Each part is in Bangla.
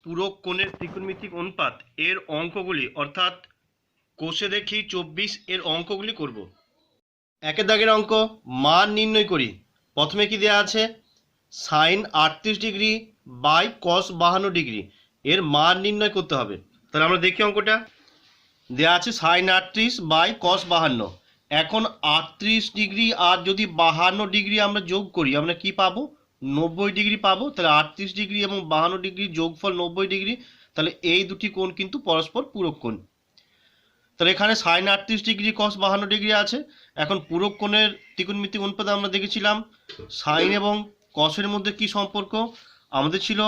পূরক কোণের ত্রিকোণমিতিক অনুপাত এর অঙ্কগুলি অর্থাৎ কোষে দেখি 24 এর অঙ্কগুলি করব। একের দাগের অঙ্ক মান নির্ণয় করি। প্রথমে কি দেওয়া আছে, sine 38 degree by cos 52 degree এর মান নির্ণয় করতে হবে। তাহলে আমরা দেখি অঙ্কটা। দেওয়া আছে সাইন 38 বাই কস 52। এখন 38 ডিগ্রি আর যদি 52 ডিগ্রি আমরা যোগ করি আমরা কি পাবো, 90 ডিগ্রি পাবো। তাহলে 38 ডিগ্রি এবং 52 ডিগ্রি যোগফল 90 ডিগ্রি। তাহলে এই দুটি কোণ কিন্তু পরস্পর পূরক কোণ। তাহলে এখানে সাইন 38 ডিগ্রি কস 52 ডিগ্রি আছে। এখন পূরক কোণের ত্রিকোণমিতিক অনুপাতে আমরা দেখেছিলাম সাইন এবং কসের মধ্যে কি সম্পর্ক, আমাদের ছিল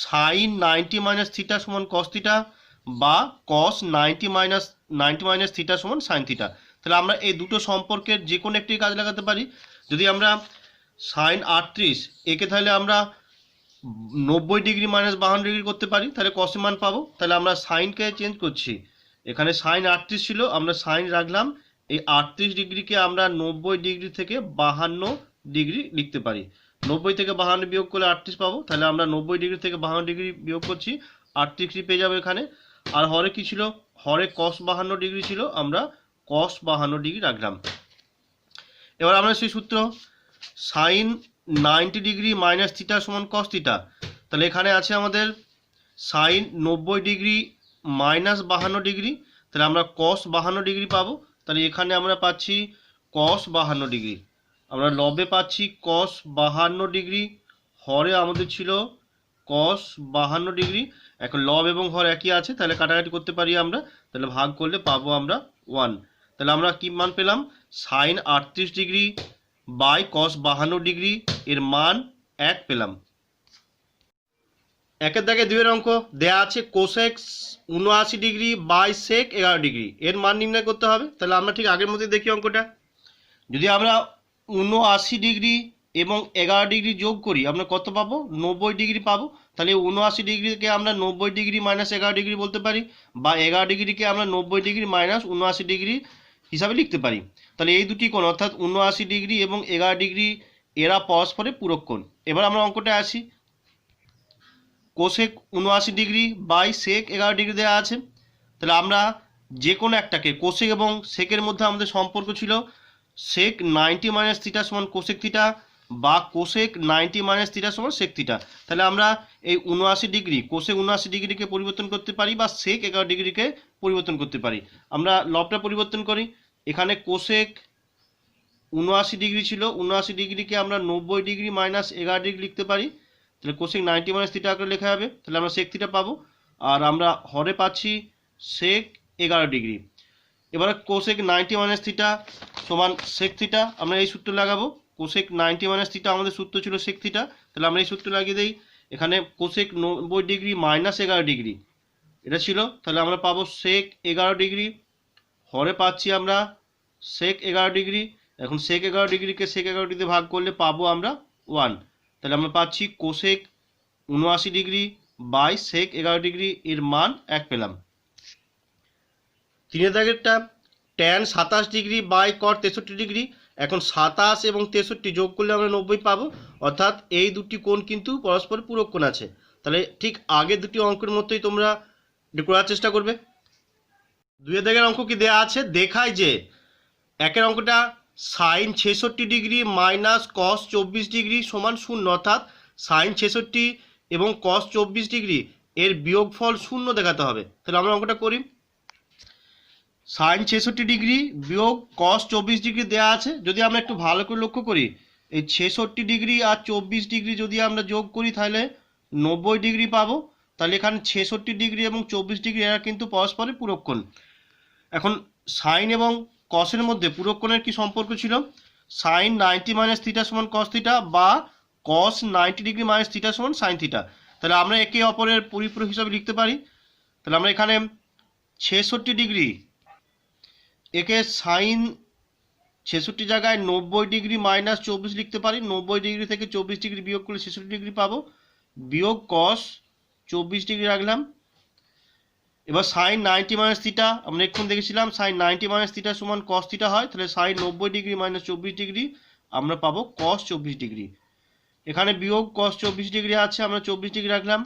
সাইন 90 মাইনাস থিটা সমান কস থিটা বা কস 90 মাইনাস থিটা সমান সাইন থিটা। তাহলে আমরা এই দুটো সম্পর্কের যে কোনো একটি কাজ লাগাতে পারি। যদি আমরা সাইন 38 একে তাহলে আমরা 90 ডিগ্রি মাইনাস 52 ডিগ্রি করতে পারি, তাহলে কসের মান পাবো। তাহলে আমরা সাইনকে চেঞ্জ করছি, এখানে সাইন 38 ছিল আমরা সাইন রাখলাম, এই 38 ডিগ্রিকে আমরা 90 ডিগ্রি থেকে 52 ডিগ্রি লিখতে পারি। 90 থেকে 52 বিয়োগ করলে 38 পাবো। তাহলে আমরা 90 ডিগ্রি থেকে 52 ডিগ্রি বিয়োগ করছি, 38 ডিগ্রি পেয়ে যাবো এখানে। আর হরে কি ছিল, হরে কস 52 ডিগ্রি ছিল, আমরা কস 52 ডিগ্রি রাখলাম। এবার আমরা সেই সূত্র সাইন 90 ডিগ্রি মাইনাস থিটা সমান কস থিটা। তাহলে এখানে আছে আমাদের সাইন 90 ডিগ্রি মাইনাস 52 ডিগ্রি, তাহলে আমরা কস 52 ডিগ্রি পাবো। তাহলে এখানে আমরা পাচ্ছি কস 52 ডিগ্রি, আমরা লবে পাচ্ছি কস 52 ডিগ্রি, হরে আমাদের ছিল কস 52 ডিগ্রি। এখন লব এবং হর একই আছে, তাহলে কাটাকাটি করতে পারি আমরা, তাহলে ভাগ করলে পাবো আমরা 1। তাহলে আমরা কি মান পেলাম, sine 38 degree by cos 52 degree এর মান 1 পেলাম। একের দাগে দুইয়ের অঙ্ক দেয়া আছে cosec 79 degree by sec 11 degree এর মান নির্ণয় করতে হবে। তাহলে আমরা ঠিক আগের মধ্যে দেখি অঙ্কটা। যদি আমরা 79 ডিগ্রি এবং 11 ডিগ্রি যোগ করি আমরা কত পাবো, 90 ডিগ্রি পাবো। তাহলে 79 ডিগ্রিকে আমরা 90 ডিগ্রি মাইনাস 11 ডিগ্রি বলতে পারি, বা 11 ডিগ্রিকে আমরা 90 ডিগ্রি মাইনাস 79 ডিগ্রি হিসাবে লিখতে পারি। তাহলে এই দুটি কোণ অর্থাৎ 79 ডিগ্রি এবং 11 ডিগ্রি এরা পরস্পরের পূরক কোণ। এবার আমরা অঙ্কটা আসি। Cosec 79 degree by sec 11 degree দেওয়া আছে। তাহলে আমরা যে কোনো একটাকে, কোসেক এবং সেকের মধ্যে আমাদের সম্পর্ক ছিল সেক 90 মাইনাস থিটা সমান কোসেক থিটা বা কোসেক 90 মাইনাস থিটা সমান সেক থিটা। তাহলে আমরা এই 79 ডিগ্রি কোসেক 79 ডিগ্রিকে পরিবর্তন করতে পারি বা সেক 11 ডিগ্রিকে পরিবর্তন করতে পারি। আমরা লবটা পরিবর্তন করি, এখানে কোসেক 79 ডিগ্রি ছিল, 79 ডিগ্রিকে আমরা 90 ডিগ্রি মাইনাস 11 ডিগ্রি লিখতে পারি। তাহলে কোসেক 90 মাইনাস থিটা আকারে লেখা হবে, তাহলে আমরা সেক থিটা পাবো। আর আমরা হরে পাচ্ছি সেক 11 ডিগ্রি। এবারে কোসেক 90 মাইনাস থিটা সমান সেক থিটা, আমরা এই সূত্র লাগাবো। কোসেক 90 মাইনাস থিটা আমাদের সূত্র ছিল সেক থিটা, তাহলে আমরা এই সূত্র লাগিয়ে দিই। এখানে কোসেক 90 ডিগ্রি মাইনাস 11 ডিগ্রি এটা ছিল, তাহলে আমরা পাবো সেক 11 ডিগ্রি, হরে পাচ্ছি আমরা সেক 11 ডিগ্রি। এখন সেক 11 ডিগ্রিকে সেক 11 ডিগ্রি ভাগ করলে পাবো আমরা 1। তাহলে আমরা পাচ্ছি cosec 79 degree by sec 11 degree এর মান 1 পেলাম। তিনের দাগেরটা tan 27 degree by cot 63 degree. এখন 27 এবং 63 যোগ করলে আমরা 90 পাবো, অর্থাৎ এই দুটি কোণ কিন্তু পরস্পর পূরক কোণ আছে। তাহলে ঠিক আগের দুটি অঙ্কের মতোই তোমরা এটা করার চেষ্টা করবে। দুইয়ের দাগের অঙ্ক কি দেয়া আছে, দেখায় যে একের অঙ্কটা sine 66 degree minus cos 24 degree সমান 0, অর্থাৎ সাইন 66 এবং কস 24 ডিগ্রি এর বিয়োগফল 0 দেখাতে হবে। তাহলে আমরা অঙ্কটা করি। সাইন 66 ডিগ্রি বিয়োগ কস 24 ডিগ্রি দেওয়া আছে। যদি আমরা একটু ভালো করে লক্ষ্য করি, এই 66 ডিগ্রি আর 24 ডিগ্রি যদি আমরা যোগ করি তাহলে 90 ডিগ্রি পাবো। তাহলে এখানে 66 ডিগ্রি এবং 24 ডিগ্রি এরা কিন্তু পরস্পরের পূরক কোণ। এখন সাইন এবং কসের মধ্যে পূরক কোণের কি সম্পর্ক ছিল, সাইন 90 মাইনাস থিটা সমান কস থিটা বা কস 90 ডিগ্রি মাইনাস থিটা সমান সাইন থিটা। তাহলে আমরা একে অপরের পরিপূরক হিসাবে লিখতে পারি। তাহলে আমরা এখানে 66 ডিগ্রি একে সাইন 66 জায়গায় 90 ডিগ্রি মাইনাস 24 লিখতে পারি। 90 ডিগ্রি থেকে 24 ডিগ্রি বিয়োগ করলে 66 ডিগ্রি পাবো, বিয়োগ কস 24 ডিগ্রি রাখলাম। এবার সাইন 90 মাইনাস থিটা আমরা এখন দেখেছিলাম সাইন 90 মাইনাস থিটা সমান কস থিটা হয়, তাহলে সাইন 90 ডিগ্রি মাইনাস 24 ডিগ্রি আমরা পাবো কস 24 ডিগ্রি। এখানে বিয়োগ কস 24 ডিগ্রি আছে, আমরা 24 ডিগ্রি রাখলাম।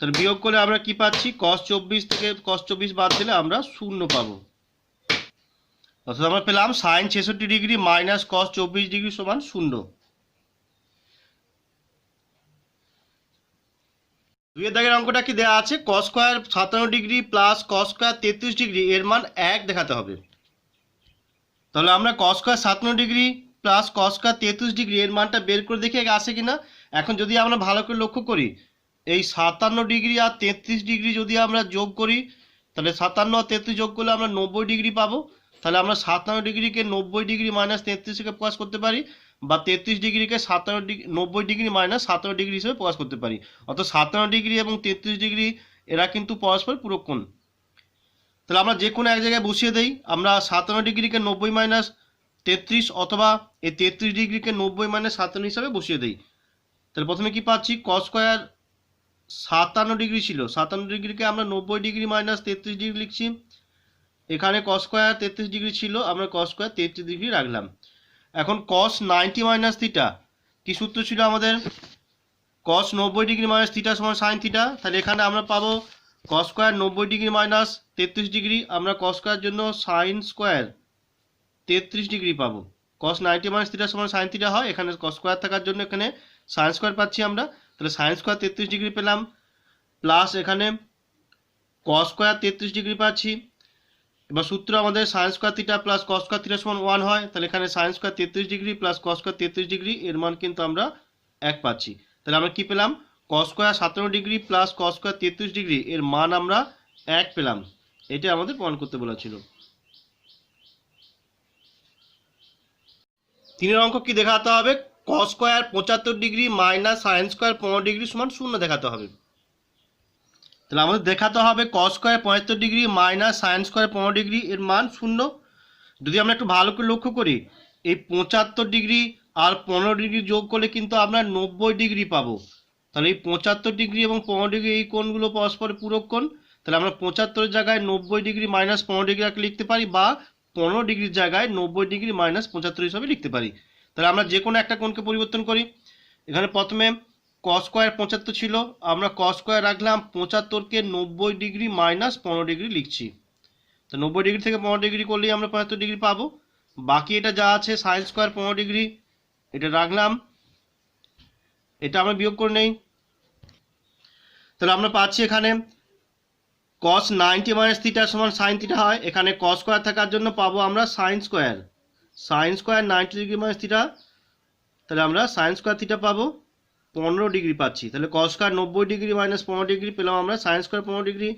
তাহলে বিয়োগ করলে আমরা কি পাচ্ছি, cos 24 থেকে cos 24 বাদ দিলে আমরা 0 পাবো। অর্থাৎ আমরা পেলাম sin 66 degree minus cos 24 degree সমান 0। দুইয়ের দাগের অঙ্কটা কি দেওয়া আছে, cos square 57 degree plus cos square 33 degree এর মান 1 দেখাতে হবে। তাহলে আমরা cos square 57 degree plus cos square 33 degree এর মানটা বের করে দেখি আসে কিনা। এখন যদি আমরা ভালো করে লক্ষ্য করি, এই 57 ডিগ্রি আর 33 ডিগ্রি যদি আমরা যোগ করি, তাহলে 57 আর 33 যোগ করলে আমরা 90 ডিগ্রি পাবো। তাহলে আমরা 57 ডিগ্রিকে 90 ডিগ্রি মাইনাস 33 থেকে প্রকাশ করতে পারি, বা 33 ডিগ্রিকে 57 ডিগ্রি 90 ডিগ্রি মাইনাস 57 ডিগ্রি হিসেবে প্রকাশ করতে পারি। অর্থাৎ 57 ডিগ্রি এবং 33 ডিগ্রি এরা কিন্তু পরস্পর পূরক কোণ। তাহলে আমরা যে কোনো এক জায়গায় বসিয়ে দেই, আমরা 57 ডিগ্রিকে 90 মাইনাস 33 অথবা এই 33 ডিগ্রিকে 90 মাইনাস 57 হিসাবে বসিয়ে দেই। তাহলে প্রথমে কি পাচ্ছি, cos স্কয়ার 57 ডিগ্রি ছিল, 57 ডিগ্রিকে আমরা 90 ডিগ্রি মাইনাস 33 ডিগ্রি লিখছি। এখানে cos স্কয়ার 33 ডিগ্রি ছিল, আমরা cos স্কয়ার 33 ডিগ্রি রাখলাম। এখন cos 90 মাইনাস থিটা কি সূত্র ছিল আমাদের, cos 90 ডিগ্রি মাইনাস থিটা সমান sin থিটা। তাহলে এখানে আমরা পাবো cos square 90 degree minus 33 degree, আমরা cos স্কয়ার জন্য sin স্কয়ার 33 ডিগ্রি পাবো। cos 90 মাইনাস থিটা সমান sin থিটা হয়, এখানে cos স্কয়ার থাকার জন্য এখানে sin স্কয়ার পাচ্ছি আমরা। তাহলে sin স্কয়ার 33 ডিগ্রি পেলাম, প্লাস এখানে cos স্কয়ার 33 ডিগ্রি পাচ্ছি। এবার সূত্র আমাদের sin square theta plus cos square theta সমান 1 হয়। তাহলে এখানে sin square 33 degree plus cos square 33 degree এর মান কিন্তু আমরা 1 পাচ্ছি। তাহলে আমরা কি পেলাম, cos square 57 degree plus cos square 33 degree এর মান আমরা 1 পেলাম। এটা আমাদের প্রমাণ করতে বলা ছিল। তিনের অঙ্ক কি দেখাতে হবে, cos square 75 degree minus sin square 15 degree সমান 0 দেখাতে হবে। তাহলে আমাদের দেখাতে হবে cos square 75 degree minus sin square 15 degree এর মান 0। যদি আমরা একটু ভালো করে লক্ষ্য করি, এই 75 ডিগ্রি আর 15 ডিগ্রি যোগ করলে কিন্তু আমরা 90 ডিগ্রি পাবো। তাহলে এই 75 ডিগ্রি এবং 15 ডিগ্রি এই কোণগুলো পরস্পর পূরক কোণ। তাহলে আমরা 75 এর জায়গায় 90 ডিগ্রি মাইনাস 15 ডিগ্রি লিখতে পারি, বা 15 ডিগ্রির জায়গায় 90 ডিগ্রি মাইনাস 75 হিসাবে লিখতে পারি। তাহলে আমরা যে কোনো একটা কোণকে পরিবর্তন করি। এখানে প্রথমে cos স্কয়ার 75 ছিল, আমরা cos স্কয়ার রাখলাম, 75কে 90 ডিগ্রি মাইনাস 15 ডিগ্রি লিখছি। তো 90 ডিগ্রি থেকে 15 ডিগ্রি করলেই আমরা 75 ডিগ্রি পাবো। বাকি এটা যা আছে sin স্কয়ার 15 ডিগ্রি এটা রাখলাম, এটা আমরা বিয়োগ করে নেই। তাহলে আমরা পাচ্ছি এখানে cos 90 মাইনাস থিটা সমান sin থিটা হয়, এখানে cos স্কয়ার থাকার জন্য পাবো আমরা sin square 90 degree minus theta. তাহলে আমরা sin স্কয়ার থিটা পাবো 15 ডিগ্রি পাচ্ছি। তাহলে cos square 90 degree minus 15 degree পেলাম আমরা, sin square 15 degree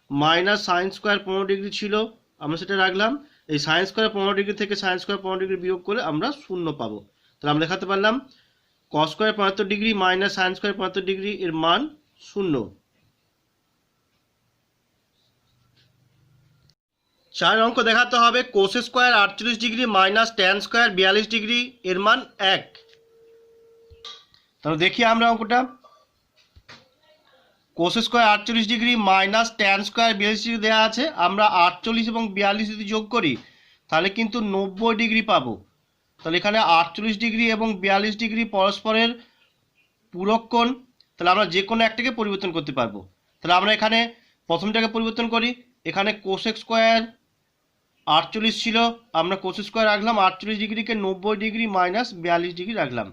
minus sin square 15 degree ছিল, আমরা সেটা রাখলাম। এই sin স্কয়ার 15 ডিগ্রি থেকে sin স্কয়ার 15 ডিগ্রি বিয়োগ করে আমরা 0 পাবো। তাহলে আমরা দেখাতে পারলাম cos square 75 degree minus sin square 75 degree এর মান 0। 4 অঙ্ক দেখাতে হবে cos square 48 degree minus tan square 42 degree এর মান 1। তাহলে দেখি আমরা অঙ্কটা, cos square 48 degree minus tan square 42 degree দেওয়া আছে, আমরা 48 এবং 42 যদি যোগ করি তাহলে কিন্তু 90 ডিগ্রি পাবো। তাহলে এখানে 48 ডিগ্রি এবং 42 ডিগ্রি পরস্পরের পূরক কোণ। তাহলে আমরা যে কোনো একটাকে পরিবর্তন করতে পারবো। তাহলে আমরা এখানে প্রথমটাকে পরিবর্তন করি, এখানে cos স্কয়ার 48 ছিল, আমরা cos স্কয়ার রাখলাম, 48 ডিগ্রিকে 90 ডিগ্রি মাইনাস 42 ডিগ্রি রাখলাম।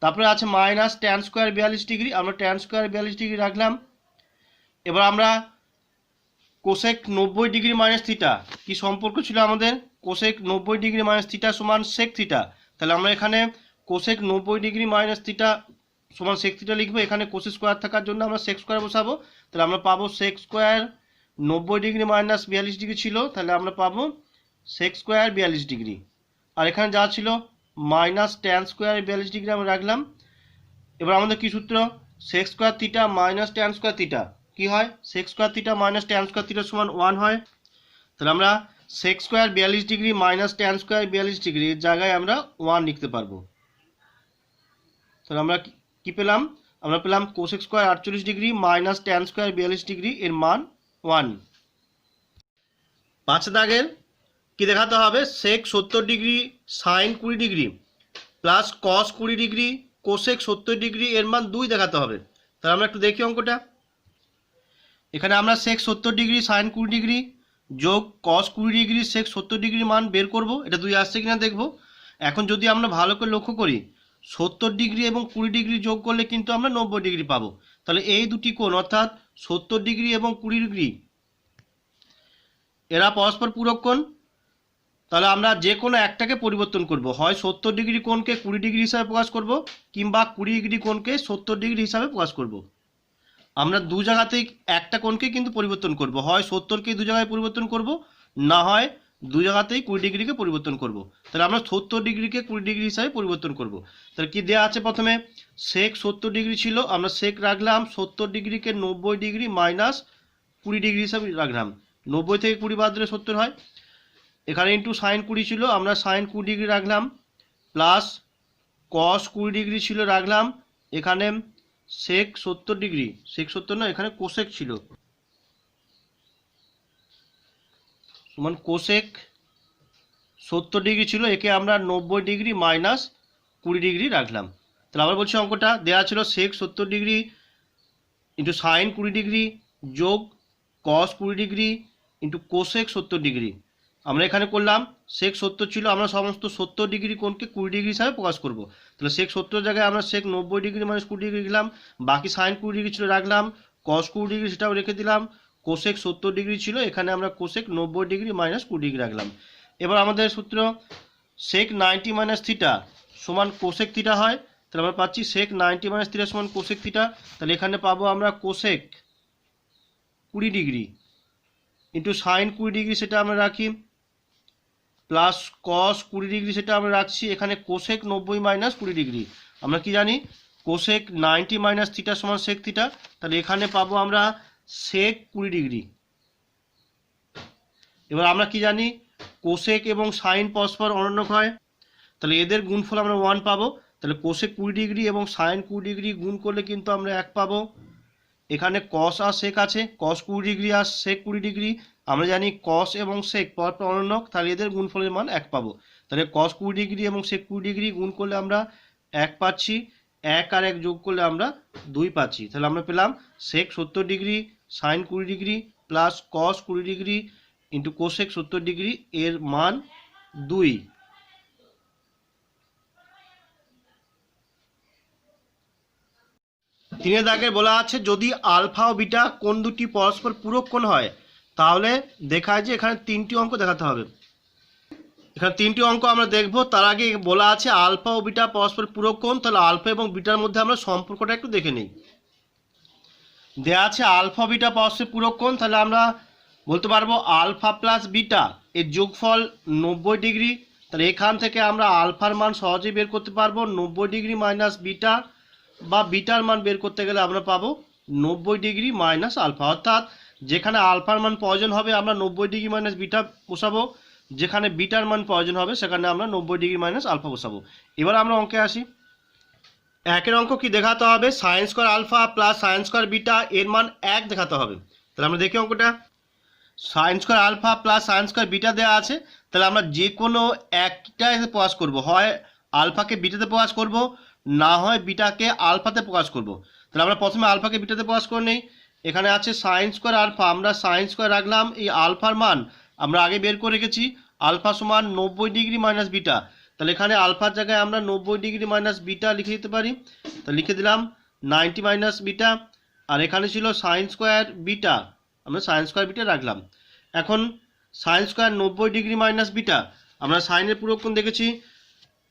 তারপরে আছে মাইনাস tan স্কয়ার 42 ডিগ্রি, আমরা tan স্কয়ার 42 ডিগ্রি রাখলাম। এবার আমরা কোসেক 90 ডিগ্রি মাইনাস থিটা কি সম্পর্ক ছিল আমাদের, কোসেক 90 ডিগ্রি মাইনাস থিটা সমান সেক থিটা। তাহলে আমরা এখানে কোসেক 90 ডিগ্রি মাইনাস থিটা সমান সেক থিটা লিখবো, এখানে কোস স্কয়ার থাকার জন্য আমরা সেক স্কয়ার বসাবো। তাহলে আমরা পাবো sec square 90 degree minus 42 degree ছিল, তাহলে আমরা পাবো সেক স্কয়ার 42 ডিগ্রি। আর এখানে যা ছিল মাইনাস tan স্কয়ার 42 ডিগ্রি আমরা রাখলাম। এবার আমাদের কি সূত্র, sec square theta minus tan square theta কি হয়, sec square theta minus tan square theta সমান 1 হয়। তাহলে আমরা sec square 42 degree minus tan square 42 degree এর জায়গায় আমরা 1 লিখতে পারবো। তাহলে আমরা কি পেলাম, আমরা পেলাম cos square 48 degree minus tan square 42 degree এর মান 1। 5 দাগের কি দেখাতে হবে, সেক 70 degree sine 20 degree plus cos 20 degree cosec 70 degree এর মান 2 দেখাতে হবে। তাহলে আমরা একটু দেখি অঙ্কটা। এখানে আমরা সেক 70 ডিগ্রি সাইন 20 ডিগ্রি যোগ কস 20 ডিগ্রি সেক 70 ডিগ্রি মান বের করব। এটা 2 আসছে কিনা দেখব। এখন যদি আমরা ভালো করে লক্ষ্য করি 70 ডিগ্রি এবং 20 ডিগ্রি যোগ করলে কিন্তু আমরা 90 ডিগ্রি পাবো। তাহলে এই দুটি কোণ অর্থাৎ 70 ডিগ্রি এবং 20 ডিগ্রি এরা পরস্পর পূরক কোণ। তাহলে আমরা যে কোনো একটাকে পরিবর্তন করব, হয় 70 ডিগ্রি কোণকে 20 ডিগ্রি হিসাবে প্রকাশ করব কিংবা 20 ডিগ্রি কোণকে 70 ডিগ্রি হিসাবে প্রকাশ করব। আমরা দু জায়গাতেই একটা কোণকে কিন্তু পরিবর্তন করব, হয় 70কে দু জায়গায় পরিবর্তন করব, না হয় দু জায়গাতেই 20 ডিগ্রিকে পরিবর্তন করব। তাহলে আমরা 70 ডিগ্রিকে 20 ডিগ্রি হিসাবে পরিবর্তন করব। তাহলে কি দেওয়া আছে, প্রথমে সেক 70 ডিগ্রি ছিল, আমরা সেক রাখলাম 70 ডিগ্রিকে 90 ডিগ্রি মাইনাস 20 ডিগ্রি হিসাবে রাখলাম। 90 থেকে 20 বাদ দিলে 70 হয়। এখানে ইন্টু সাইন 20 ছিল, আমরা সাইন 20 ডিগ্রি রাখলাম, প্লাস কস 20 ডিগ্রি ছিল রাখলাম। এখানে সেক 70 ডিগ্রি, সেক 70 না, এখানে কোসেক ছিল, সমান কোসেক 70 ডিগ্রি ছিল, একে আমরা 90 ডিগ্রি মাইনাস 20 ডিগ্রি রাখলাম। তাহলে আবার বলছি, অঙ্কটা দেওয়া ছিল সেক 70 ডিগ্রি ইন্টু সাইন 20 ডিগ্রি যোগ কস 20 ডিগ্রি ইন্টু কোসেক 70 ডিগ্রি। আমরা এখানে করলাম সেক 70 ছিল, আমরা সমস্ত 70 ডিগ্রি কোণকে 20 ডিগ্রি হিসাবে প্রকাশ করব। তাহলে সেক 70 জায়গায় আমরা সেক 90 ডিগ্রি মাইনাস 20 ডিগ্রি দিলাম, বাকি সাইন 20 ডিগ্রি ছিল রাখলাম, কস 20 ডিগ্রি সেটাও রেখে দিলাম, কোসেক 70 ডিগ্রি ছিল, এখানে আমরা কোসেক 90 ডিগ্রি মাইনাস 20 ডিগ্রি রাখলাম। এবার আমাদের সূত্র সেক 90 মাইনাস থিটা সমান কোসেক থিটা হয়। তাহলে আমরা পাচ্ছি সেক 90 মাইনাস থিটা সমান কোসেক থিটা। তাহলে এখানে পাবো আমরা cosec 20 degree into sign 20 degree সেটা আমরা রাখি, প্লাস কস 20 ডিগ্রি সেটা আমরা রাখছি। এখানে কোসেক 90 মাইনাস 20 ডিগ্রি, আমরা কি জানি কোসেক 90 মাইনাস থিটা সমান সেক থিটা। তাহলে এখানে পাবো আমরা সেক 20 ডিগ্রি। এবার আমরা কি জানি কোসেক এবং সাইন পরস্পর অনন্যক হয়, তাহলে এদের গুণফল আমরা 1 পাবো। তাহলে কোসেক 20 ডিগ্রি এবং সাইন 20 ডিগ্রি গুণ করলে কিন্তু আমরা 1 পাবো। এখানে কস আর সেক আছে, কস 20 ডিগ্রি আর সেক 20 ডিগ্রি, আমরা জানি কস এবং সেক পরস্পর অনন্যক, তাহলে এদের গুণফলের মান 1 পাবো। তাহলে কস 20 ডিগ্রি এবং সেক 20 ডিগ্রি গুণ করলে আমরা 1 পাচ্ছি, 1 আর 1 যোগ করলে আমরা 2 পাচ্ছি। তাহলে আমরা পেলাম সেক 70 degree sine 20 degree plus cos 20 degree into cosec 70 degree এর মান 2। তিনের দাগে বলা আছে যদি আলফা ও বিটা কোণ দুটি পরস্পর পূরক কোণ হয় তাহলে দেখায় যে এখানে 3টি অঙ্ক দেখাতে হবে। এখানে 3টি অঙ্ক আমরা দেখব, তার আগে বলা আছে আলফা ও বিটা পরস্পর পূরক কোণ। তাহলে আলফা এবং বিটার মধ্যে আমরা সম্পর্কটা একটু দেখে নিই। দেয়া আছে আলফা বিটা পরস্পর পূরক কোণ, তাহলে আমরা বলতে পারবো আলফা প্লাস বিটা এর যোগফল 90 ডিগ্রি। তাহলে এখান থেকে আমরা আলফার মান সহজেই বের করতে পারবো, 90 ডিগ্রি মাইনাস বিটা, বা বিটার মান বের করতে গেলে আমরা পাবো 90 ডিগ্রি মাইনাস আলফা। অর্থাৎ যেখানে আলফার মান প্রয়োজন হবে আমরা 90 ডিগ্রি মাইনাস বিটা বসাবো, যেখানে বিটার মান প্রয়োজন হবে সেখানে আমরা 90 ডিগ্রি মাইনাস আলফা বসাবো। এবার আমরা অঙ্কে আসি। একের অঙ্ক কি দেখাতে হবে, sine square alpha plus sine square beta এর মান 1 দেখাতে হবে। তাহলে আমরা দেখি অঙ্কটা, sine square alpha plus sine square beta দেওয়া আছে, তাহলে আমরা যে কোনো একটা প্রকাশ করব, হয় আলফাকে বিটাতে প্রকাশ করব, না হয় বিটাকে আলফাতে প্রকাশ করব। তাহলে আমরা প্রথমে আলফাকে বিটাতে প্রকাশ করে নিই। এখানে আছে সাইন স্কোয়ার আলফা, আমরা সাইন স্কোয়ার রাখলাম, এই আলফার মান আমরা আগে বের করে রেখেছি, আলফা সমান 90 ডিগ্রি মাইনাস বিটা। তাহলে এখানে আলফার জায়গায় আমরা 90 ডিগ্রি মাইনাস বিটা লিখে দিতে পারি, তাহলে লিখে দিলাম 90 মাইনাস বিটা। আর এখানে ছিল সাইন স্কোয়ার বিটা, আমরা সাইন স্কোয়ার বিটা রাখলাম। এখন sine square 90 degree minus beta, আমরা সাইনের পূরক কোণ দেখেছি,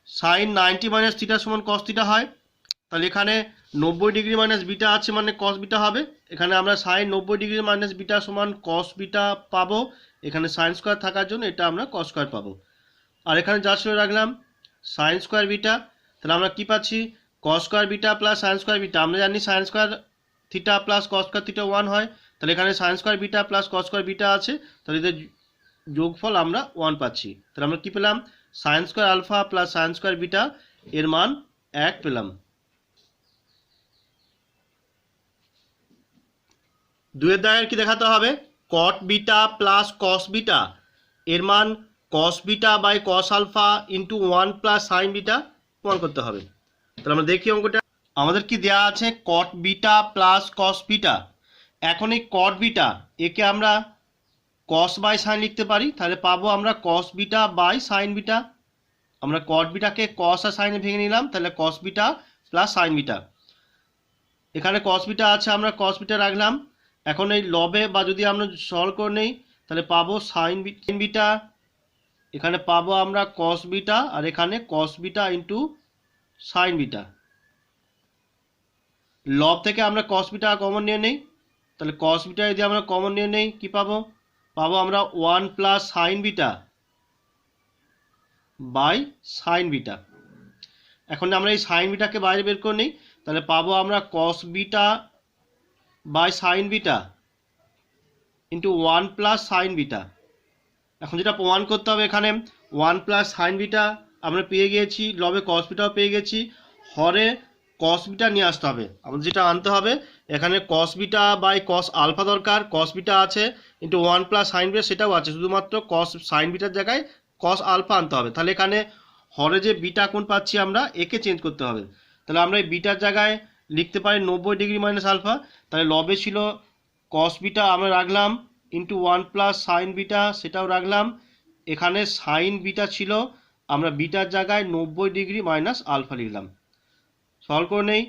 সাইন 90 মাইনাস থিটা সমান কস থিটা হয়। তাহলে এখানে 90 ডিগ্রি মাইনাস বিটা আছে মানে কস বিটা হবে। এখানে আমরা সাইন 90 ডিগ্রি মাইনাস বিটা সমান কস বিটা পাবো, এখানে সাইন স্কোয়ার থাকার জন্য এটা আমরা কস স্কোয়ার পাবো। আর এখানে যা ছিল রাখলাম সাইন স্কোয়ার বিটা, তাহলে আমরা কি পাচ্ছি cos square beta plus sine square beta. আমরা জানি sine square theta plus cos square theta 1 হয়, তাহলে এখানে sign square beta plus cos square beta আছে, তাহলে এদের যোগফল আমরা 1 পাচ্ছি। তাহলে আমরা কি পেলাম sine square alpha plus sine square beta এর মান 1 পেলাম। 2 দাগের কি দেখাতে হবে, cot beta plus cos beta এর মান cos beta by cos alpha into 1 plus sine beta প্রমাণ করতে হবে। তাহলে আমরা দেখি অঙ্কটা, আমাদের কি দেওয়া আছে কট বিটা প্লাস কস বিটা, এখন এই কট বিটা একে আমরা কস বাই সাইন লিখতে পারি, তাহলে পাবো আমরা cos beta by sine beta. আমরা কট বিটাকে কস আর সাইনে ভেঙে নিলাম, তাহলে cos beta plus sine beta. এখানে কস বিটা আছে, আমরা কস বিটা রাখলাম। এখন এই লবে বা যদি আমরা সরল করে নেই তাহলে পাবো সাইন বিটা, এখানে পাবো আমরা কস বিটা, আর এখানে cos beta into sign beta. লব থেকে আমরা কস বিটা কমন নিয়ে নেই, তাহলে কস বিটা যদি আমরা কমন নিয়ে নেই কি পাবো? পাবো আমরা 1 plus sine beta by sine beta. এখন আমরা এই সাইন বিটাকে বাইরে বের করে নিই, তাহলে পাবো আমরা cos beta by sine beta into 1 plus sine beta. এখন যেটা প্রমাণ করতে হবে, এখানে 1 প্লাস সাইন বিটা আমরা পেয়ে গিয়েছি, লবে কস বিটাও পেয়ে গেছি, হরে কস বিটা নিয়ে আসতে হবে। আমাদের যেটা আনতে হবে এখানে cos beta by cos alpha দরকার, কস বিটা আছে ইন্টু 1 প্লাস সাইন বিটা সেটাও আছে, শুধুমাত্র কস সাইন বিটার জায়গায় কস আলফা আনতে হবে। তাহলে এখানে হরে যে বিটা কোণ পাচ্ছি আমরা একে চেঞ্জ করতে হবে, তাহলে আমরা এই বিটার জায়গায় লিখতে পারি 90 ডিগ্রি মাইনাস আলফা। তাহলে লবে ছিল কস বিটা আমরা রাখলাম ইন্টু 1 প্লাস সাইন বিটা সেটাও রাখলাম, এখানে সাইন বিটা ছিল, আমরা বিটার জায়গায় 90 ডিগ্রি মাইনাস আলফা লিখলাম। সলভ করে নেই,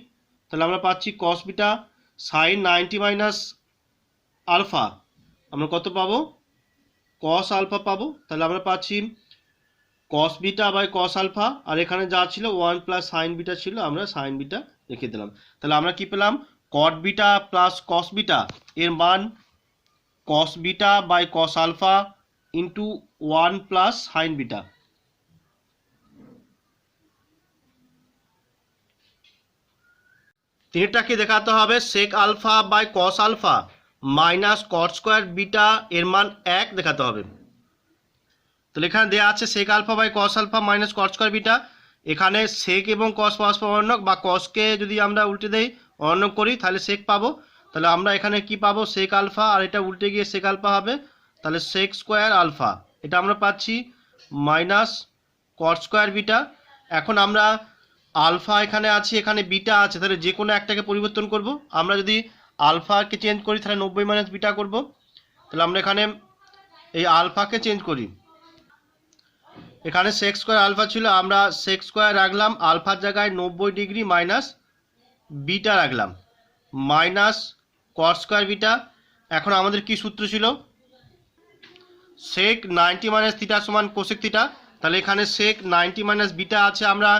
তাহলে আমরা পাচ্ছি cos beta sine 90 minus alpha, আমরা কত পাবো? কস আলফা পাবো। তাহলে আমরা পাচ্ছি cos beta by cos alpha, আর এখানে যা ছিল 1 প্লাস সাইন বিটা ছিল, আমরা সাইন বিটা রেখে দিলাম। তাহলে আমরা কি পেলাম? Cot beta plus cos beta এর মান cos beta by cos alpha into 1 plus sine beta. তিনটাকে দেখাতে হবে sec alpha by cos alpha minus cot square beta এর মান 1 দেখাতে হবে। তাহলে এখানে দেওয়া আছে sec alpha by cos alpha minus cot square beta, এখানে সেক এবং কস পরস্পর অর্ণক, বা কসকে যদি আমরা উল্টে দেই অর্ণক করি তাহলে সেক পাবো। তাহলে আমরা এখানে কি পাবো? সেক আলফা, আর এটা উল্টে গিয়ে সেক আলফা হবে, তাহলে সেক স্কোয়ার আলফা এটা আমরা পাচ্ছি মাইনাস কট স্কোয়ার বিটা। এখন আমরা আলফা এখানে আছে, এখানে বিটা আছে, তাহলে যে কোনো একটাকে পরিবর্তন করব। আমরা যদি আলফাকে চেঞ্জ করি তাহলে 90 মাইনাস বিটা করব, তাহলে আমরা এখানে এই আলফাকে চেঞ্জ করি, এখানে সেক স্কোয়ার আলফা ছিল, আমরা সেক স্কোয়ার রাখলাম, আলফার জায়গায় 90 ডিগ্রি মাইনাস বিটা রাখলাম, মাইনাস কট স্কোয়ার বিটা। এখন আমাদের কি সূত্র ছিল? সেক 90 মাইনাস থিটা সমান কোসেক থিটা, তাহলে এখানে সেক 90 মাইনাস বিটা আছে, আমরা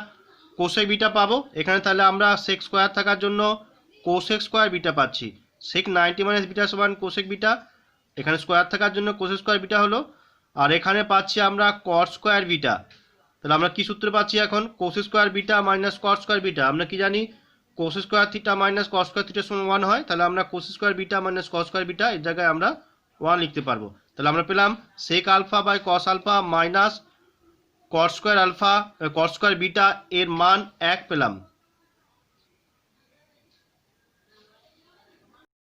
কোসেক বিটা পাবো এখানে, তাহলে আমরা সেক স্কোয়ার থাকার জন্য কোসেক স্কোয়ার বিটা পাচ্ছি। সেক 90 মাইনাস বিটা সমান কোসেক বিটা, এখানে স্কোয়ার থাকার জন্য কোসেক স্কোয়ার বিটা হলো, আর এখানে পাচ্ছি আমরা কট স্কোয়ার বিটা। তাহলে আমরা কি সূত্র পাচ্ছি এখন? Cosec square beta minus cot square beta. আমরা কি জানি? Cosec square theta minus cot square theta সমান 1 হয়, তাহলে আমরা cosec square beta minus cot square beta এর জায়গায় আমরা 1 লিখতে পারবো। তাহলে আমরা পেলাম sec alpha by cos alpha minus cot square alpha cot square beta এর মান 1 পেলাম।